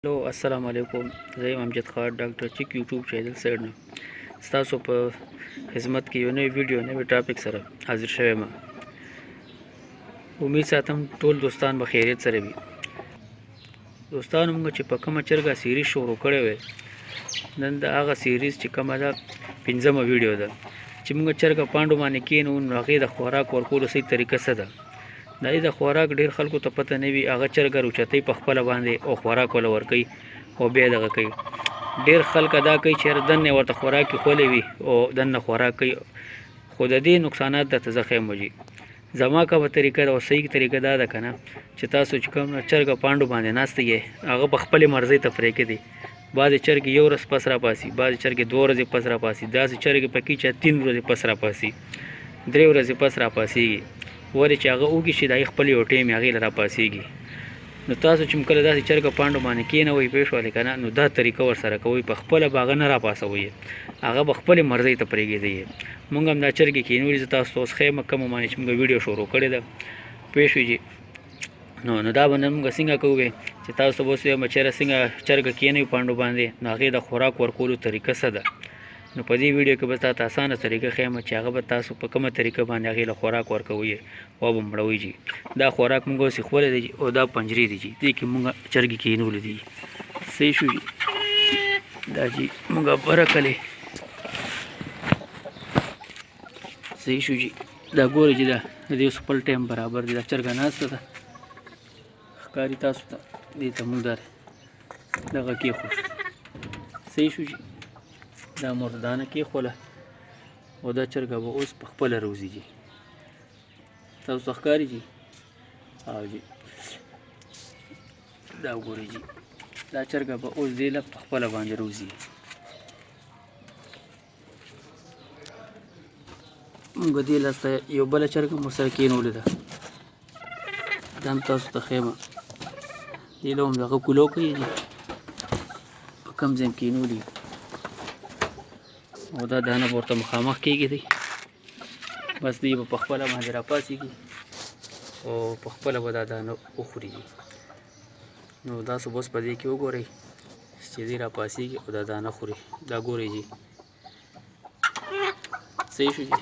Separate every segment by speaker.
Speaker 1: हेलो अस्सलाम वालेकुम। زه یم امجد خان ډاکټر چیک یوټیوب چینل سره نه ستاسو په خدمت کې یو نوی ویډیو نوی ټاپک سره حاضر شوم. امید ساتم ټول دوستان به خیریت سره وي. دوستانو موږ چې په کومه چرګه سیریز شروع کړې وې، نن د هغه سیریز چې کومه ده 5مه ویډیو ده چې موږ چرګه پاندو باندې کینو. هغې د خوراک ورکولو صحیح طریقه څه ده؟ د دې د خوراک ډیر خلکو ته پته نه وي. هغه چرګه روچتۍ په خپله باندې او خوراک ولا ورکوي او بیا دغه کوي. ډیر خلک دا کوي چې دننه ورته خوراک خولی وي او دننه خوراک کوي، خو د دې نقصانات درته زه ښیم وجي. زما کومه طریقه او صحیح طریقه دا ده که نه چې تاسو چې کوم چرګه پاندو باندې ناسته یې، هغه په خپلې مرضۍ تفریح کوي. بعضې چرګې 1 ورځ پس را پاسي، بعضې چرګې 2 ورځې پس را پاسي، داسې چرګې پکې چې 3 ورځې پس را پاسي، 3 ورځې پس را پاسېږي. ولې چې هغه اوږي چې د هغې خپل یو ټیم هغې له را پاسېږي. نو تاسو چې کله داسې چرګه پاندو باندې کېنوئ، پوه شولې که نه، نو دا طریقه ورسره کوئ، په خپله به هغه نه را پاسوئ، هغه به خپلې مرضۍ ته پرېږدئ. مونږ هم دا چرګې کېنولي، زه تاسو ته اوس ښیم کومه باندې چې مونږ ویډیو شروع کړې ده، پوه شوې جي. نو دا به نن مونږ څنګه کوو چې تاسو ته به اوس وایم چېرې څنګه چرګه کېنوي پاندو باندې، نو هغې د خوراک ورکولو طریقه څه ده. نو په دې ویډیو کې به تاسو ته اسانه طریقه ښیم چې هغه به تاسو په کومه طریقه باندې هغې له خوراک ورکوئ او به مړوئ جي. دا خوراک مونږ اوس ایښولی دی او دا پنجرې دي جي، دې کې مونږ چرګې کېنولي دي. صحیح شو جي. دا جي مونږ بره کلې صحیح شو جي. دا ګورئ جي، دا د دې اوس خپل ټایم برابر دی. دا چرګه ناسته ده ښکاري تاسو ته. دې ته مونږ دغه کېښود. صحیح شو جي. دا مردانه کېښوله او دا چرګه به اوس په خپله روزي جي. تاسو ته ښکاري جي؟ او جي دا وګورئ جي، دا چرګه به اوس دې له په خپله باندې روزي. مونږ دې لاسته یو بله چرګه هم ورسره کېنولې ده، دا هم تاسو ته ښیمه. دې له هم دغه کولو کوي جي، په کوم ځای هم کېنولي او دا دانه به ورته مخامخ کېږي، بس دی به په خپله باندې را پاسېږي او په خپله به دا دانه وخوري. نو تاسو به اوس په دې کې وګورئ چې دی را پاسېږي او دا دانه خوري. دا ګورئ جي، صحیح شو جي.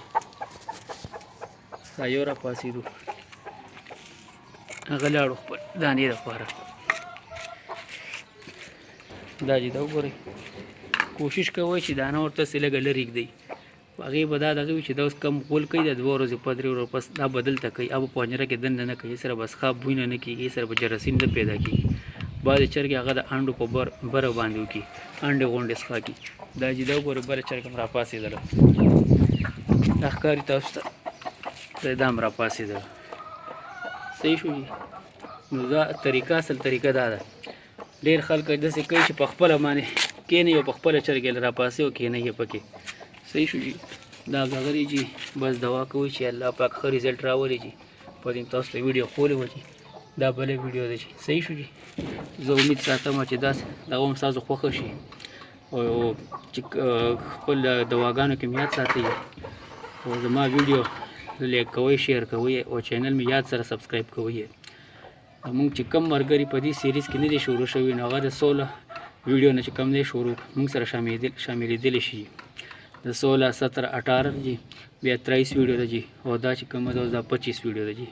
Speaker 1: دا یو را پاسېدو، هغه لاړو خپل دانې دپاره. دا جي دا وګورئ، کوشش کوئ چې دانه ورته سې لږه لرې ږدئ. هغې به دا دغه وي چې دا اوس کم غول کوي، د 2 ورځې په 3 ورځې پس دا به دلته کوي، هغه په پنجره کې دننه نه کوي، سره بس خواب بوی نه کېږي، سره به جراثیم نه پیدا کېږي. بعضې چرګې هغه د انډو په بره باندې وکړي، انډې غونډې څښا کړي. دا چې دا وګورئ بله چرګه هم را پاسېدله، دا ښکاري تاسو ته، دا هم را پاسېدله. صحیح شو جي. نو دا طریقه اصل طریقه دا ده. ډېر خلک داسې کوي چې په خپله باندې کېنوي او په خپله چرګې له را پاسې او کېنوي یې پکې. صحیح شو جي. دا غغرې جي، بس دعا کوئ چې الله پاک ښه رزلټ راولي جي. په دې تاسو ته ویډیو ښوولې وه جي، دا بله ویډیو ده جي. صحیح شو جي. زه امید ساتم چې داسې دغه هم ستاسو خوښه شي او چې خپل دواګانو کې مې یاد ساتئ او زما ویډیو لایک کوئ، شیر کوئ او چینل مې یاد سره سبسکرایب کوئ. مونږ چې کم ملګري په دې سیریز کې نه دی شروع شوي، نو هغه د 16 ویډیو نه چې کم دی شروع مونږ سره شاملېدلی شي. د 16 17 18 جي، بیا 23 ویډیو ده جي، او دا چې کومه ده اوس دا 25 ویډیو ده جي.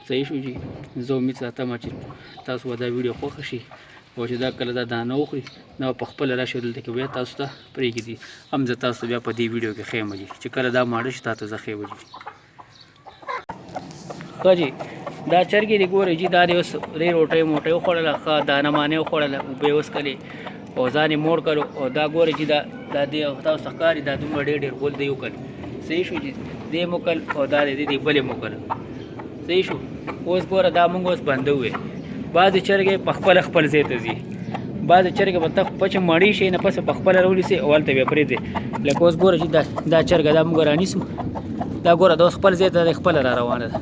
Speaker 1: صحیح شو جي. زه امید ساتم چې تاسو به دا ویډیو خوښه شي او چې دا کله دا دانه وخوري دا په خپله راشي دلته کې بیا تاسو ته پرېږدي. هم زه تاسو ته بیا په دې ویډیو کې ښیم جي چې کله دا ماړه شي تاسو ته زه ښیم جي. ښه جي. دا چرګې دي ګورئ جي، دا دې اوس ډېر روټۍ موټۍ وخوړله، ښه دانه مانې وخوړله، اوبه یې وڅښلې او ځان یې موړ کړو. او دا ګورئ جي، دا دې تاسو ته ښکاري دا دومره ډېر غول دی وکړ. صحیح شو جي. دې موکل او دا دې بلې موکل. صحیح شو. اوس ګوره دا مونږ اوس بندوو. بعضې چرګې په خپله خپل ځای ته ځي، بعضې چرګې به ته پچه مړې شي نه پس په خپله راونیسئ او هلته بیا پرېږدئ. لکه اوس ګوره چې دا چرګه دا مونږ رانیسو، دا ګوره دا اوس خپل ځای ته خپله را روانه ده.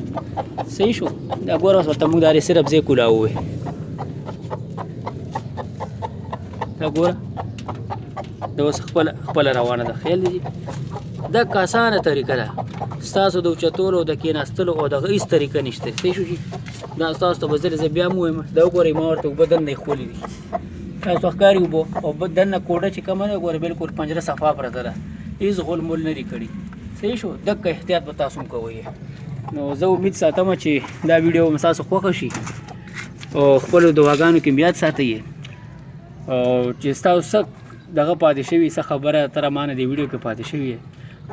Speaker 1: صحیح شو. دا ګوره اوس ورته مونږ دا صرف ځای کولاوو. دا ګوره دا اوس خپله روانه ده. خیال دی. دا اسانه طریقه ده. ستاسو د اوچتولو او د کېناستلو او دغه هېڅ طریقه نشته. صحیح شو جي. دا ستاسو ته به زه بیا هم ووایم، دا وګورئ ما ورته اوبه دننه ایښولې دي، تاسو ښکاري اوبه او دننه کوډه چې کومه ده ګوره بالکل پنجره صفا پرته ده هېڅ غول مول نه دي کړي صحیح شو دقه احتیاط به تاسو هم کوئ نو زه امید ساتم چې دا ویډیو به ستاسو خوښه شي او خپلو دعاګانو کې یاد ساتئ او چې ستاسو څه دغه پاتې شوي څه خبره تر ما نه دې ویډیو کې پاتې شوي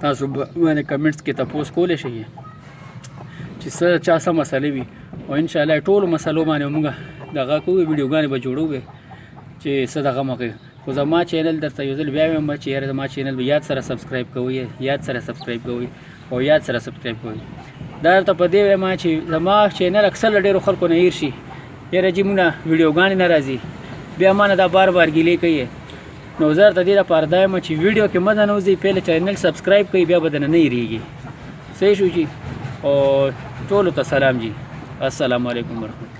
Speaker 1: تاسو باندې کمنټس کې تپوس کولی شئ چې څه چا څه مسلې وي او انشاءالله ټولو مسلو باندې موږ دغه کوو ویډیوګانې به جوړو چې څه دغه مه کوي خو زما چینل درته یو ځل بیا وایم چې یاره زما چینل به یاد سره سبسکرایب کوئ یاد سره سبسکرایب کوئ او یاد سره سبسکرایب کوئ دا درته په دې وایم چې زما چینل اکثر له ډېرو خلکو نه هېر شي یاره جي مونږ نه ویډیوګانې نه راځي بیا ما نه دا بار بار ګیلې کوي نو زه درته دې لپاره دا یم چې ویډیو کې مه ننوځئ پهله چینل سبسکرایب کوئ بیا به درنه نه هېرېږي صحیح شو جي او ټولو ته سلام جي السلام علیکم ورحمت